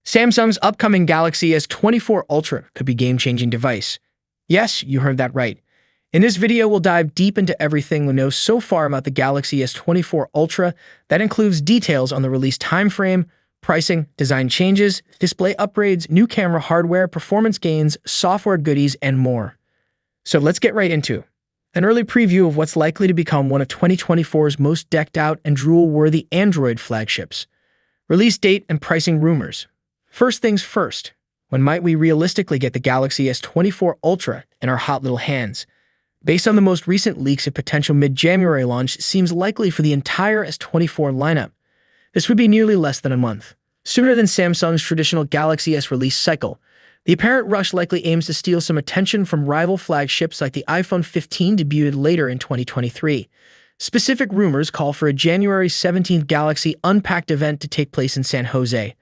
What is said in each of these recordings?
Samsung's upcoming Galaxy S24 Ultra could be a game-changing device. Yes, you heard that right. In this video, we'll dive deep into everything we know so far about the Galaxy S24 Ultra. That includes details on the release timeframe, pricing, design changes, display upgrades, new camera hardware, performance gains, software goodies, and more. So let's get right into an early preview of what's likely to become one of 2024's most decked-out and drool-worthy Android flagships. Release date and pricing rumors. First things first, when might we realistically get the Galaxy S24 Ultra in our hot little hands? Based on the most recent leaks, a potential mid-January launch seems likely for the entire S24 lineup. This would be nearly less than a month, sooner than Samsung's traditional Galaxy S release cycle. The apparent rush likely aims to steal some attention from rival flagships like the iPhone 15 debuted later in 2023. Specific rumors call for a January 17th Galaxy Unpacked event to take place in San Jose.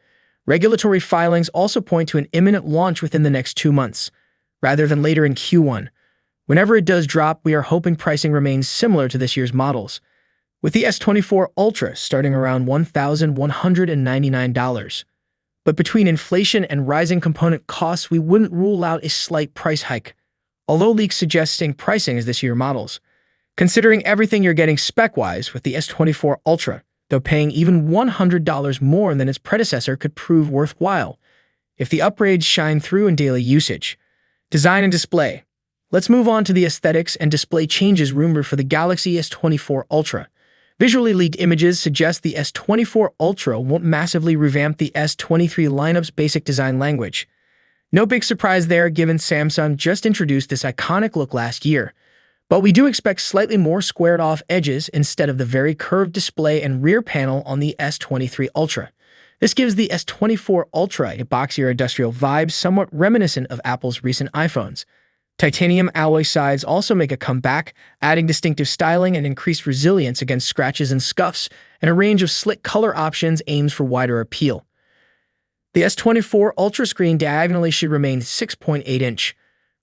Regulatory filings also point to an imminent launch within the next 2 months, rather than later in Q1. Whenever it does drop, we are hoping pricing remains similar to this year's models, with the S24 Ultra starting around $1,199. But between inflation and rising component costs, we wouldn't rule out a slight price hike, although leaks suggest same pricing as this year's models. Considering everything you're getting spec-wise with the S24 Ultra, though paying even $100 more than its predecessor could prove worthwhile if the upgrades shine through in daily usage. Design and display. Let's move on to the aesthetics and display changes rumored for the Galaxy S24 Ultra. Visually leaked images suggest the S24 Ultra won't massively revamp the S23 lineup's basic design language. No big surprise there, given Samsung just introduced this iconic look last year. But we do expect slightly more squared-off edges instead of the very curved display and rear panel on the S23 Ultra. This gives the S24 Ultra a boxier industrial vibe, somewhat reminiscent of Apple's recent iPhones. Titanium alloy sides also make a comeback, adding distinctive styling and increased resilience against scratches and scuffs, and a range of slick color options aims for wider appeal. The S24 Ultra screen diagonally should remain 6.8-inch.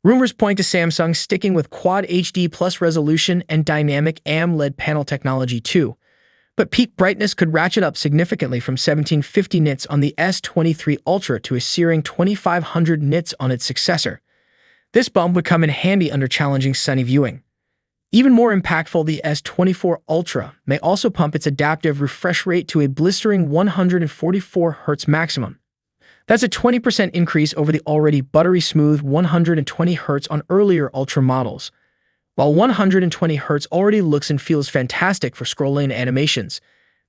Rumors point to Samsung sticking with Quad HD Plus resolution and dynamic AMOLED panel technology too. But peak brightness could ratchet up significantly from 1750 nits on the S23 Ultra to a searing 2500 nits on its successor. This bump would come in handy under challenging sunny viewing. Even more impactful, the S24 Ultra may also pump its adaptive refresh rate to a blistering 144 Hz maximum. That's a 20% increase over the already buttery smooth 120 Hz on earlier Ultra models. While 120 Hz already looks and feels fantastic for scrolling and animations,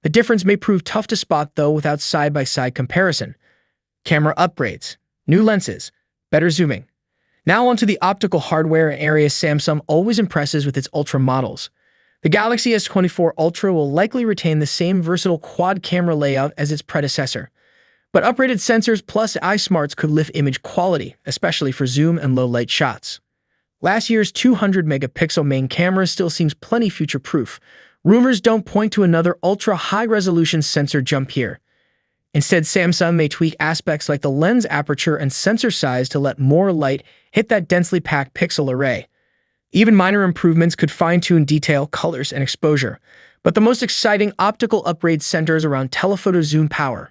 the difference may prove tough to spot though without side-by-side comparison. Camera upgrades, new lenses, better zooming. Now onto the optical hardware, an area Samsung always impresses with its Ultra models. The Galaxy S24 Ultra will likely retain the same versatile quad camera layout as its predecessor, but upgraded sensors plus eye smarts could lift image quality, especially for zoom and low-light shots. Last year's 200-megapixel main camera still seems plenty future-proof. Rumors don't point to another ultra-high-resolution sensor jump here. Instead, Samsung may tweak aspects like the lens aperture and sensor size to let more light hit that densely packed pixel array. Even minor improvements could fine-tune detail, colors, and exposure. But the most exciting optical upgrade centers around telephoto zoom power.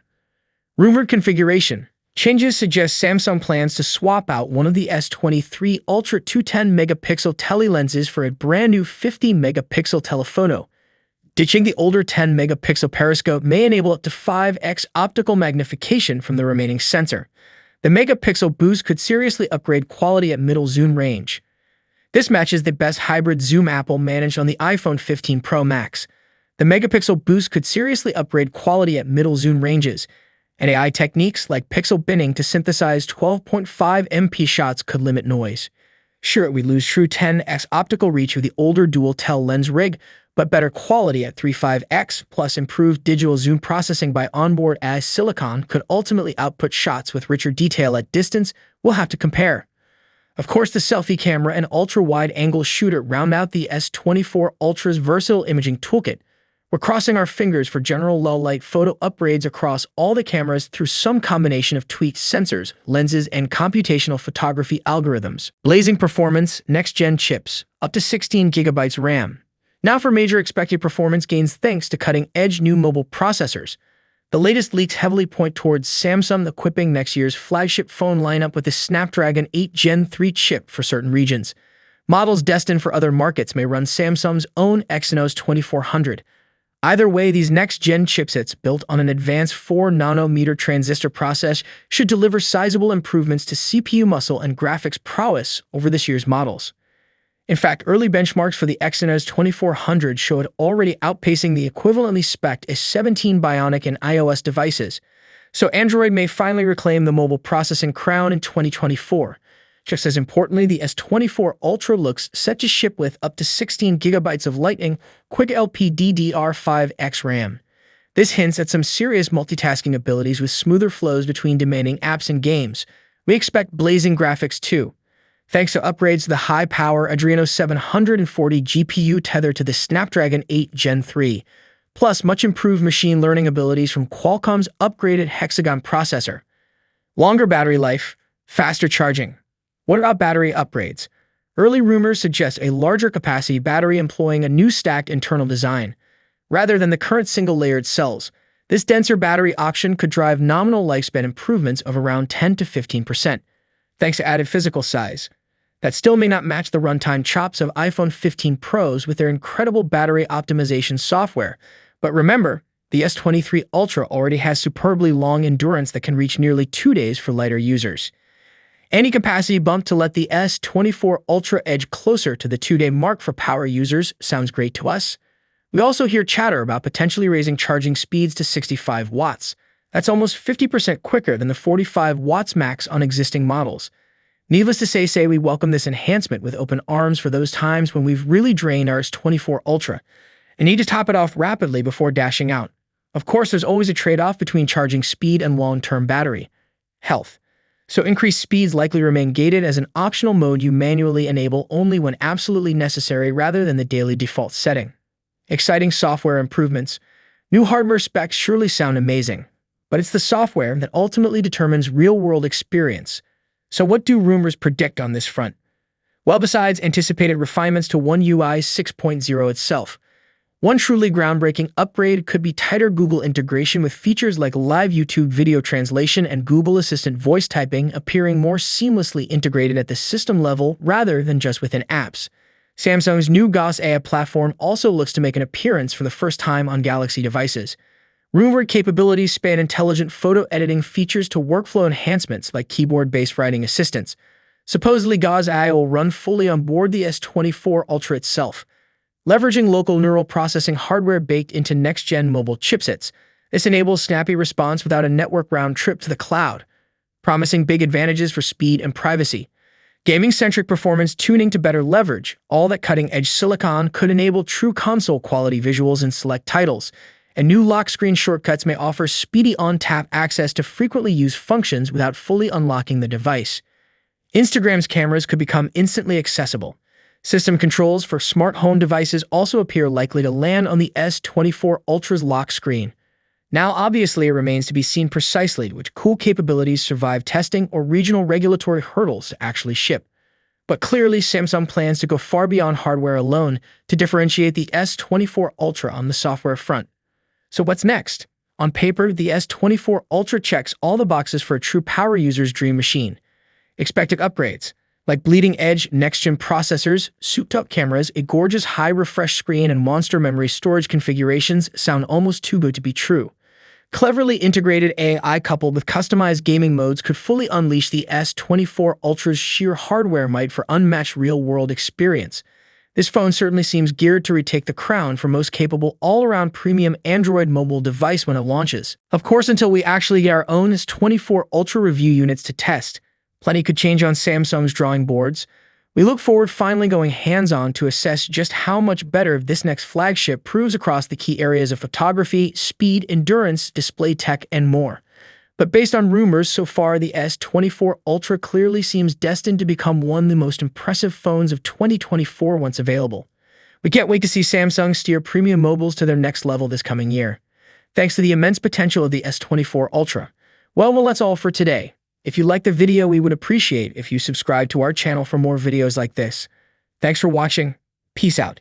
Rumored configuration. Changes suggest Samsung plans to swap out one of the S23 Ultra 210-megapixel telelenses for a brand new 50-megapixel telephoto. Ditching the older 10-megapixel periscope may enable up to 5x optical magnification from the remaining sensor. The megapixel boost could seriously upgrade quality at middle zoom range. This matches the best hybrid zoom Apple managed on the iPhone 15 Pro Max. The megapixel boost could seriously upgrade quality at middle zoom ranges, and AI techniques like pixel binning to synthesize 12.5 MP shots could limit noise. Sure, we lose true 10x optical reach with the older dual-tel lens rig, but better quality at 35x plus improved digital zoom processing by onboard AI silicon could ultimately output shots with richer detail at distance. We'll have to compare. Of course, the selfie camera and ultra-wide-angle shooter round out the S24 Ultra's versatile imaging toolkit. We're crossing our fingers for general low-light photo upgrades across all the cameras through some combination of tweaked sensors, lenses, and computational photography algorithms. Blazing performance, next-gen chips, up to 16 GB RAM. Now for major expected performance gains thanks to cutting-edge new mobile processors. The latest leaks heavily point towards Samsung equipping next year's flagship phone lineup with the Snapdragon 8 Gen 3 chip for certain regions. Models destined for other markets may run Samsung's own Exynos 2400. Either way, these next-gen chipsets built on an advanced 4-nanometer transistor process should deliver sizable improvements to CPU muscle and graphics prowess over this year's models. In fact, early benchmarks for the Exynos 2400 show it already outpacing the equivalently spec'd S17 Bionic and iOS devices, so Android may finally reclaim the mobile processing crown in 2024. Just as importantly, the S24 Ultra looks set to ship with up to 16 GB of lightning-quick LPDDR5X RAM. This hints at some serious multitasking abilities with smoother flows between demanding apps and games. We expect blazing graphics too, thanks to upgrades to the high-power Adreno 740 GPU tethered to the Snapdragon 8 Gen 3, plus much improved machine learning abilities from Qualcomm's upgraded Hexagon processor. Longer battery life, faster charging. What about battery upgrades? Early rumors suggest a larger capacity battery employing a new stacked internal design. Rather than the current single-layered cells, this denser battery option could drive nominal lifespan improvements of around 10 to 15%, thanks to added physical size. That still may not match the runtime chops of iPhone 15 Pros with their incredible battery optimization software. But remember, the S23 Ultra already has superbly long endurance that can reach nearly 2 days for lighter users. Any capacity bump to let the S24 Ultra edge closer to the 2-day mark for power users sounds great to us. We also hear chatter about potentially raising charging speeds to 65 watts. That's almost 50% quicker than the 45 watts max on existing models. Needless to say we welcome this enhancement with open arms for those times when we've really drained our S24 Ultra and need to top it off rapidly before dashing out. Of course, there's always a trade-off between charging speed and long-term battery health. So increased speeds likely remain gated as an optional mode you manually enable only when absolutely necessary rather than the daily default setting. Exciting software improvements. New hardware specs surely sound amazing, but it's the software that ultimately determines real-world experience. So what do rumors predict on this front? Well, besides anticipated refinements to One UI 6.0 itself, one truly groundbreaking upgrade could be tighter Google integration with features like live YouTube video translation and Google Assistant voice typing appearing more seamlessly integrated at the system level rather than just within apps. Samsung's new GOS AI platform also looks to make an appearance for the first time on Galaxy devices. Rumored capabilities span intelligent photo editing features to workflow enhancements like keyboard-based writing assistants. Supposedly, GOS AI will run fully on board the S24 Ultra itself, leveraging local neural processing hardware baked into next-gen mobile chipsets. This enables snappy response without a network round trip to the cloud, promising big advantages for speed and privacy. Gaming-centric performance tuning to better leverage all that cutting-edge silicon could enable true console-quality visuals in select titles, and new lock screen shortcuts may offer speedy on-tap access to frequently used functions without fully unlocking the device. Instagram's cameras could become instantly accessible. System controls for smart home devices also appear likely to land on the S24 Ultra's lock screen. Now, obviously, it remains to be seen precisely which cool capabilities survive testing or regional regulatory hurdles to actually ship. But clearly, Samsung plans to go far beyond hardware alone to differentiate the S24 Ultra on the software front. So what's next? On paper, the S24 Ultra checks all the boxes for a true power user's dream machine. Expected upgrades like bleeding-edge next-gen processors, souped-up cameras, a gorgeous high-refresh screen, and monster memory storage configurations sound almost too good to be true. Cleverly integrated AI coupled with customized gaming modes could fully unleash the S24 Ultra's sheer hardware might for unmatched real-world experience. This phone certainly seems geared to retake the crown for most capable all-around premium Android mobile device when it launches. Of course, until we actually get our own S24 Ultra review units to test, plenty could change on Samsung's drawing boards. We look forward finally going hands-on to assess just how much better this next flagship proves across the key areas of photography, speed, endurance, display tech, and more. But based on rumors so far, the S24 Ultra clearly seems destined to become one of the most impressive phones of 2024 once available. We can't wait to see Samsung steer premium mobiles to their next level this coming year, thanks to the immense potential of the S24 Ultra. Well, that's all for today. If you liked the video, we would appreciate if you subscribe to our channel for more videos like this. Thanks for watching. Peace out.